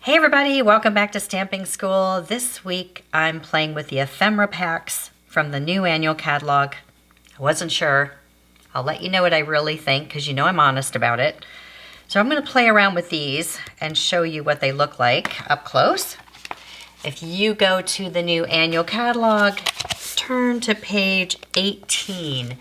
Hey everybody, welcome back to Stamping School. This week I'm playing with the ephemera packs from the new annual catalog. I wasn't sure. I'll let you know what I really think because you know I'm honest about it. So I'm going to play around with these and show you what they look like up close. If you go to the new annual catalog, turn to page 18.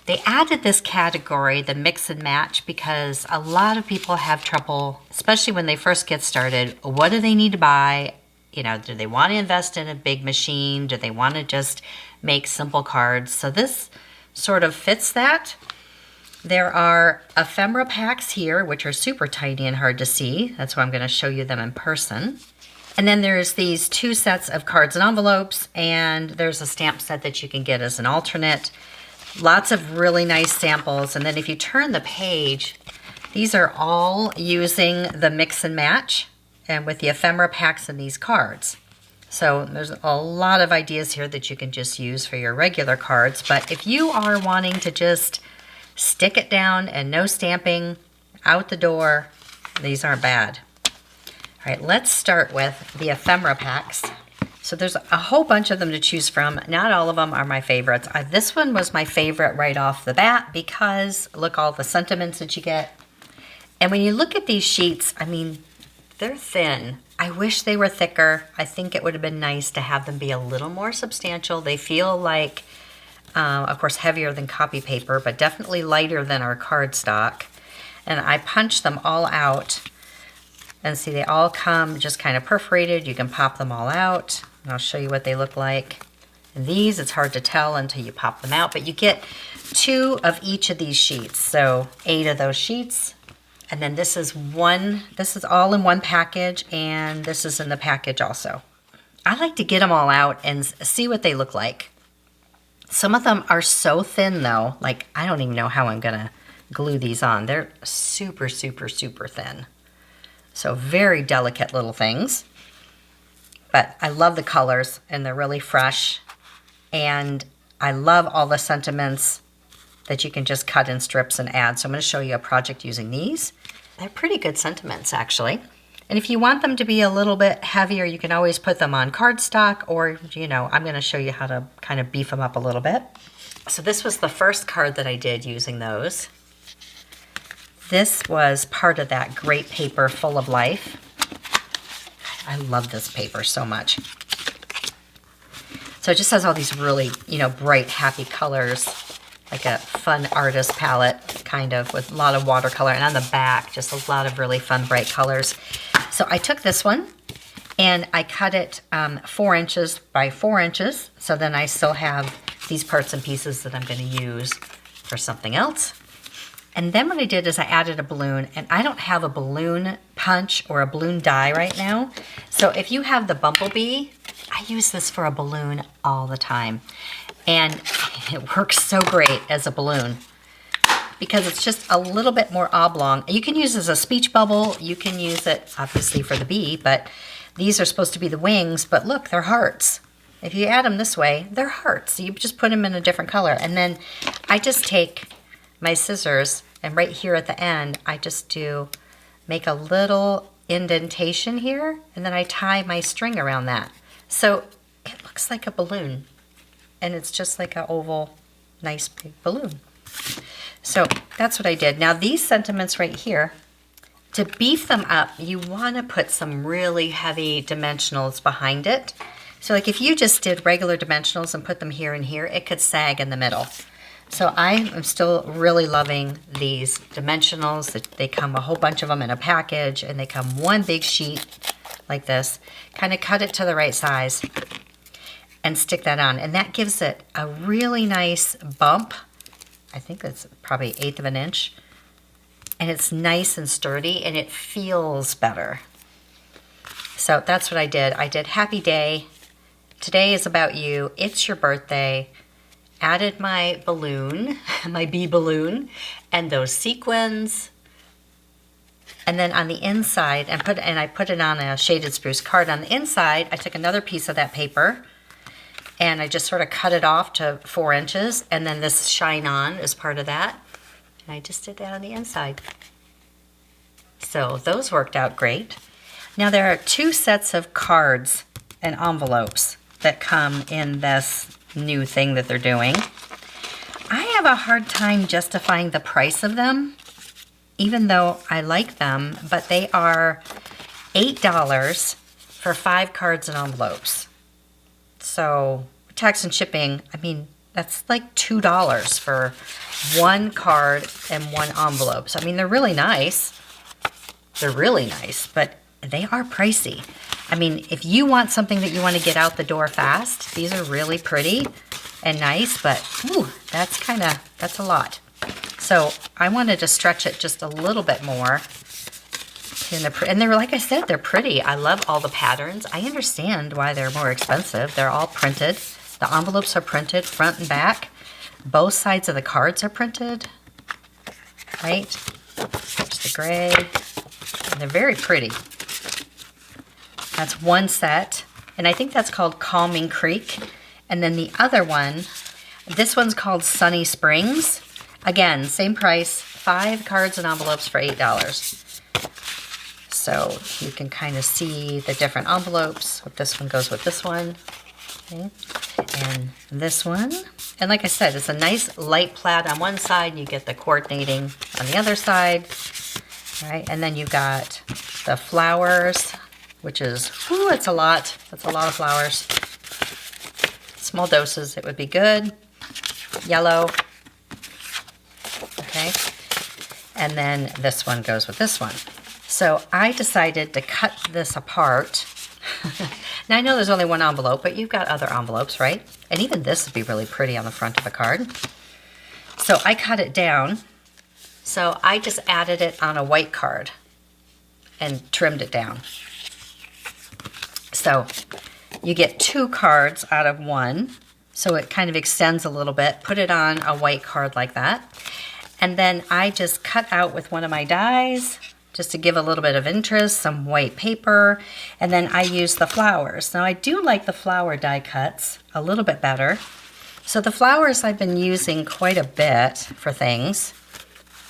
They added this category, the mix and match, because a lot of people have trouble, especially when they first get started. What do they need to buy? You know, do they want to invest in a big machine? Do they want to just make simple cards? So this sort of fits that. There are ephemera packs here, which are super tiny and hard to see. That's why I'm going to show you them in person. And then there's these two sets of cards and envelopes, and there's a stamp set that you can get as an alternate. Lots of really nice samples. And then if you turn the page, these are all using the mix and match and with the ephemera packs in these cards. So there's a lot of ideas here that you can just use for your regular cards. But if you are wanting to just stick it down and no stamping, out the door, these aren't bad. All right, let's start with the ephemera packs. So there's a whole bunch of them to choose from. Not all of them are my favorites. This one was my favorite right off the bat because look all the sentiments that you get. And when you look at these sheets, I mean, they're thin. I wish they were thicker. I think it would have been nice to have them be a little more substantial. They feel like, of course, heavier than copy paper, but definitely lighter than our cardstock. And I punched them all out. And see, they all come just kind of perforated. You can pop them all out. And I'll show you what they look like. And these, it's hard to tell until you pop them out, but you get 2 of each of these sheets. So 8 of those sheets. And then this is all in one package, and this is in the package also. I like to get them all out and see what they look like. Some of them are so thin though, like I don't even know how I'm gonna glue these on. They're super, super, super thin. So very delicate little things. But I love the colors, and they're really fresh. And I love all the sentiments that you can just cut in strips and add. So I'm going to show you a project using these. They're pretty good sentiments, actually. And if you want them to be a little bit heavier, you can always put them on cardstock, or, you know, I'm going to show you how to kind of beef them up a little bit. So this was the first card that I did using those. This was part of that great paper Full of Life. I love this paper so much. So it just has all these really, you know, bright, happy colors, like a fun artist palette, kind of, with a lot of watercolor. And on the back, just a lot of really fun, bright colors. So I took this one, and I cut it 4 inches by 4 inches. So then I still have these parts and pieces that I'm going to use for something else. And then what I did is I added a balloon, and I don't have a balloon punch or a balloon die right now. So if you have the Bumblebee, I use this for a balloon all the time. And it works so great as a balloon because it's just a little bit more oblong. You can use it as a speech bubble. You can use it obviously for the bee, but these are supposed to be the wings, but look, they're hearts. If you add them this way, they're hearts. You just put them in a different color. And then I just take my scissors, and right here at the end, I just make a little indentation here, and then I tie my string around that. So it looks like a balloon, and it's just like an oval, nice big balloon. So that's what I did. Now these sentiments right here, to beef them up, you want to put some really heavy dimensionals behind it. So like if you just did regular dimensionals and put them here and here, it could sag in the middle. So I am still really loving these dimensionals. They come a whole bunch of them in a package, and they come one big sheet like this. Kind of cut it to the right size and stick that on. And that gives it a really nice bump. I think that's probably 1/8 of an inch. And it's nice and sturdy, and it feels better. So that's what I did. I did Happy Day. Today is about you. It's your birthday. Added my balloon, my bee balloon, and those sequins. And then on the inside, I put it on a shaded spruce card. On the inside, I took another piece of that paper, and I just sort of cut it off to 4 inches, and then this Shine On is part of that. And I just did that on the inside. So those worked out great. Now there are 2 sets of cards and envelopes that come in this new thing that they're doing. I have a hard time justifying the price of them, even though I like them, but they are $8 for 5 cards and envelopes. So tax and shipping, I mean, that's like $2 for 1 card and 1 envelope. So I mean, they're really nice. They're really nice, but they are pricey. I mean, if you want something that you want to get out the door fast, these are really pretty and nice, but ooh, that's a lot. So I wanted to stretch it just a little bit more. And they're, like I said, they're pretty. I love all the patterns. I understand why they're more expensive. They're all printed. The envelopes are printed front and back. Both sides of the cards are printed, right? There's the gray. And they're very pretty. That's 1 set. And I think that's called Calming Creek. And then the other one, this one's called Sunny Springs. Again, same price, 5 cards and envelopes for $8. So you can kind of see the different envelopes. This one goes with this one. Okay. And this one. And like I said, it's a nice light plaid on one side, and you get the coordinating on the other side. All right, and then you've got the flowers, which is, ooh, it's a lot. That's a lot of flowers. Small doses, it would be good. Yellow. Okay. And then this one goes with this one. So I decided to cut this apart. Now I know there's only 1 envelope, but you've got other envelopes, right? And even this would be really pretty on the front of a card. So I cut it down. So I just added it on a white card and trimmed it down. So you get 2 cards out of 1. So it kind of extends a little bit. Put it on a white card like that. And then I just cut out with one of my dies, just to give a little bit of interest, some white paper, and then I use the flowers. Now I do like the flower die cuts a little bit better. So the flowers I've been using quite a bit for things.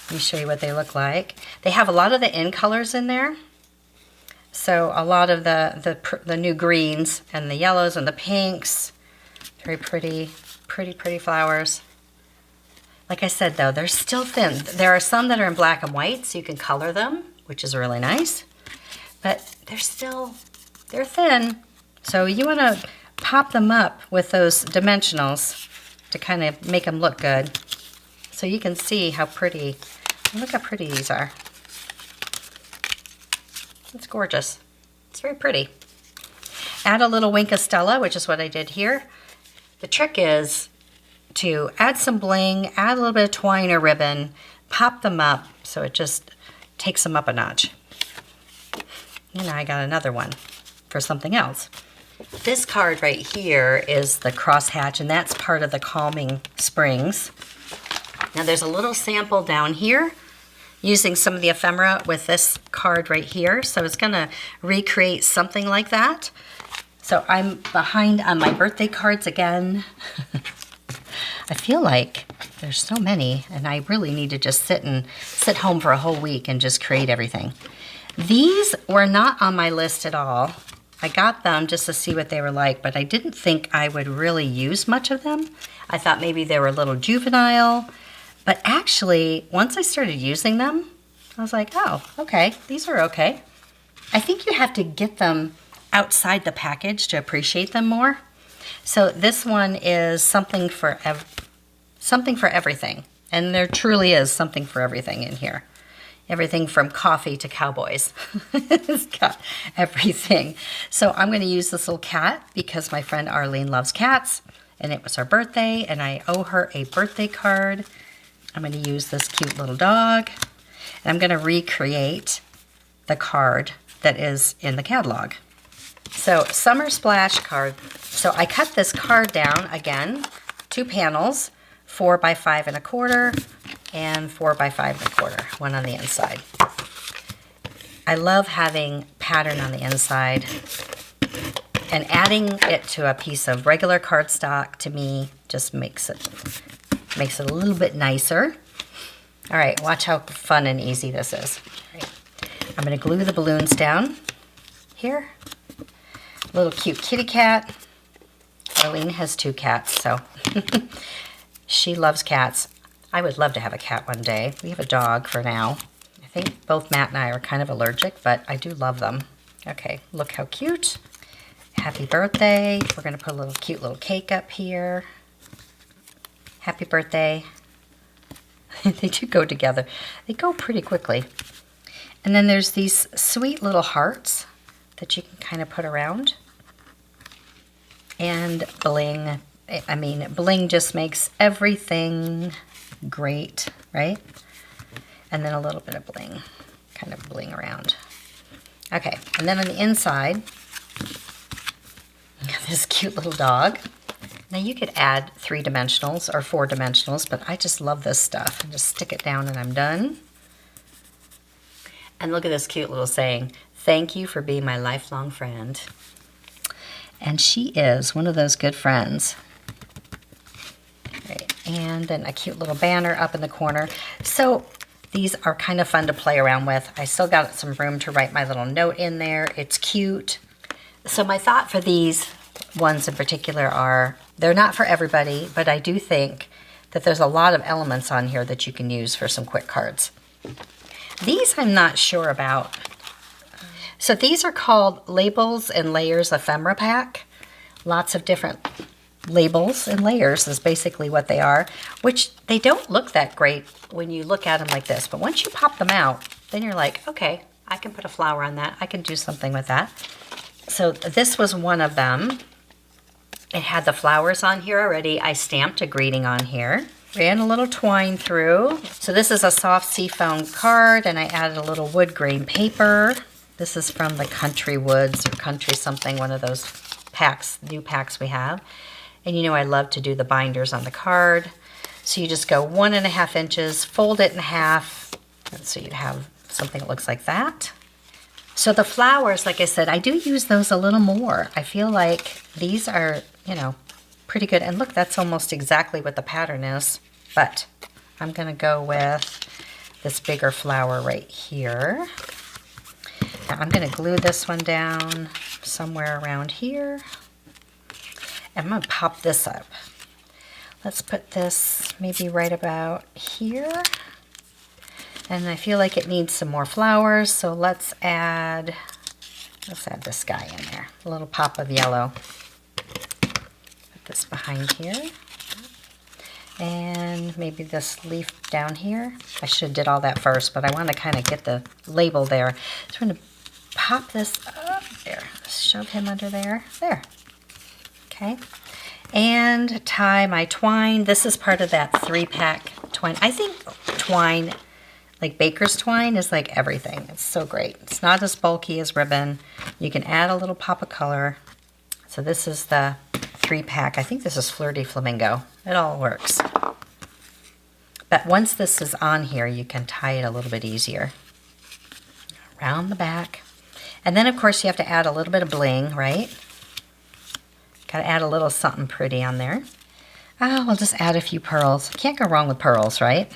Let me show you what they look like. They have a lot of the in colors in there. So a lot of the new greens and the yellows and the pinks. Very pretty, pretty flowers. Like I said though, they're still thin. There are some that are in black and white, so you can color them, which is really nice. But they're thin. So you want to pop them up with those dimensionals to kind of make them look good. So you can see how pretty, look how pretty these are. It's gorgeous. It's very pretty. Add a little Wink of Stella, which is what I did here. The trick is to add some bling, add a little bit of twine or ribbon, pop them up so it just takes them up a notch. And I got another one for something else. This card right here is the crosshatch, and that's part of the Calming Springs. Now there's a little sample down here using some of the ephemera with this card right here. So it's gonna recreate something like that. So I'm behind on my birthday cards again. I feel like there's so many, and I really need to just sit home for a whole week and just create everything. These were not on my list at all. I got them just to see what they were like, but I didn't think I would really use much of them. I thought maybe they were a little juvenile, but actually, once I started using them, I was like, oh, okay, these are okay. I think you have to get them outside the package to appreciate them more. So this one is something for everything. And there truly is something for everything in here. Everything from coffee to cowboys. It's got everything. So I'm going to use this little cat because my friend Arlene loves cats. And it was her birthday, and I owe her a birthday card. I'm going to use this cute little dog. And I'm going to recreate the card that is in the catalog. So Summer Splash card. So I cut this card down again, 2 panels, 4 by 5 1/4 and 4 by 5 1/4, one on the inside. I love having pattern on the inside, and adding it to a piece of regular cardstock to me just makes it a little bit nicer. All right, watch how fun and easy this is. I'm going to glue the balloons down. here. Little cute kitty cat. Arlene has 2 cats, so she loves cats. I would love to have a cat one day. We have a dog for now. I think both Matt and I are kind of allergic, but I do love them. Okay, look how cute. Happy birthday. We're going to put a little cute little cake up here. Happy birthday. They do go together. They go pretty quickly. And then there's these sweet little hearts that you can kind of put around. And bling. I mean, bling just makes everything great, right? And then a little bit of bling, kind of bling around. Okay, and then on the inside, you got this cute little dog. Now you could add 3-dimensionals or 4-dimensionals, but I just love this stuff. I just stick it down and I'm done. And look at this cute little saying, "Thank you for being my lifelong friend." And she is one of those good friends. Right. And then a cute little banner up in the corner. So these are kind of fun to play around with. I still got some room to write my little note in there. It's cute. So my thought for these ones in particular are, they're not for everybody, but I do think that there's a lot of elements on here that you can use for some quick cards. These I'm not sure about. So these are called Labels and Layers Ephemera Pack. Lots of different labels and layers is basically what they are, which they don't look that great when you look at them like this. But once you pop them out, then you're like, okay, I can put a flower on that. I can do something with that. So this was one of them. It had the flowers on here already. I stamped a greeting on here. Ran a little twine through. So this is a soft seafoam card, and I added a little wood grain paper. This is from the Country Woods or Country something, one of those packs, new packs we have. And you know I love to do the binders on the card. So you just go 1.5 inches, fold it in half, and so you'd have something that looks like that. So the flowers, like I said, I do use those a little more. I feel like these are, you know, pretty good. And look, that's almost exactly what the pattern is. But I'm going to go with this bigger flower right here. Now I'm going to glue this one down somewhere around here. And I'm going to pop this up. Let's put this maybe right about here. And I feel like it needs some more flowers, so let's add this guy in there. A little pop of yellow. Put this behind here. And maybe this leaf down here. I should have did all that first, but I want to kind of get the label there. So I'm going to pop this up there. Shove him under there. There. Okay. And tie my twine. This is part of that 3-pack twine. I think twine, like baker's twine, is like everything. It's so great. It's not as bulky as ribbon. You can add a little pop of color. So this is the 3-pack. I think this is Flirty Flamingo. It all works. But once this is on here, you can tie it a little bit easier. Around the back. And then, of course, you have to add a little bit of bling, right? Got to add a little something pretty on there. Oh, we'll just add a few pearls. Can't go wrong with pearls, right?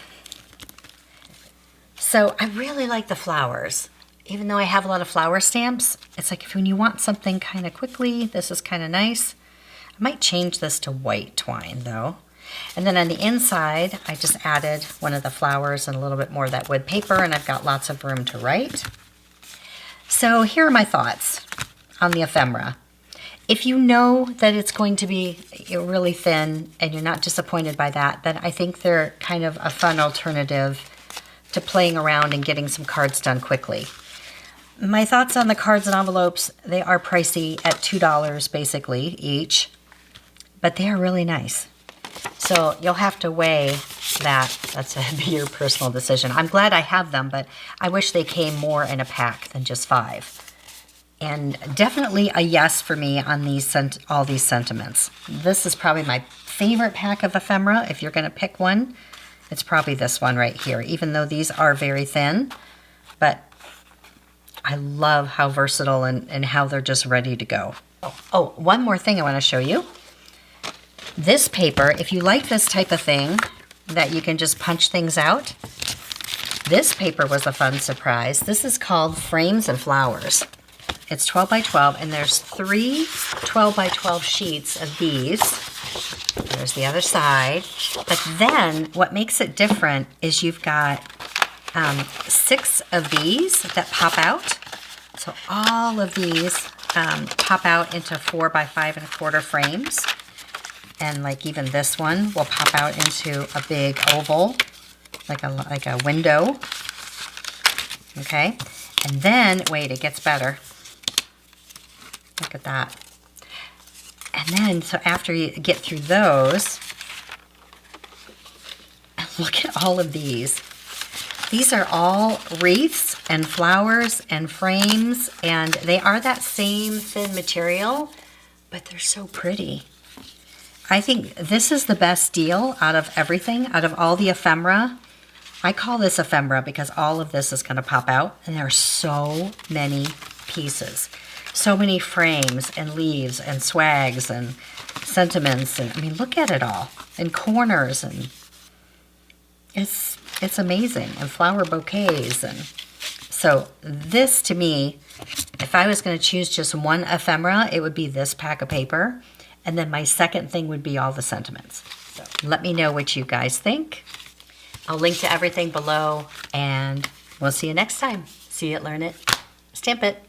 So I really like the flowers. Even though I have a lot of flower stamps, it's like when you want something kind of quickly, this is kind of nice. I might change this to white twine, though. And then on the inside, I just added one of the flowers and a little bit more of that wood paper, and I've got lots of room to write. So here are my thoughts on the ephemera. If you know that it's going to be really thin and you're not disappointed by that, then I think they're kind of a fun alternative to playing around and getting some cards done quickly. My thoughts on the cards and envelopes, they are pricey at $2 basically each, but they are really nice. So you'll have to weigh that. That's be your personal decision. I'm glad I have them, but I wish they came more in a pack than just 5. And definitely a yes for me on these all these sentiments. This is probably my favorite pack of ephemera. If you're going to pick one, it's probably this one right here, even though these are very thin. But I love how versatile and how they're just ready to go. Oh, one more thing I want to show you. This paper, if you like this type of thing that you can just punch things out, this paper was a fun surprise. This is called Frames and Flowers. It's 12 by 12, and there's 3 12 by 12 sheets of these. There's the other side. But then what makes it different is you've got 6 of these that pop out. So all of these pop out into 4 by 5 1/4 frames. And like even this one will pop out into a big oval, like a window. Okay, and then, wait, it gets better. Look at that. And then, so after you get through those, look at all of these. These are all wreaths and flowers and frames, and they are that same thin material, but they're so pretty. I think this is the best deal out of everything, out of all the ephemera. I call this ephemera because all of this is going to pop out, and there are so many pieces. So many frames and leaves and swags and sentiments, and I mean, look at it all. And corners, and it's amazing. And flower bouquets, and so this to me, if I was going to choose just one ephemera, it would be this pack of paper, and then my second thing would be all the sentiments. So let me know what you guys think. I'll link to everything below, and we'll see you next time. See it, learn it, stamp it.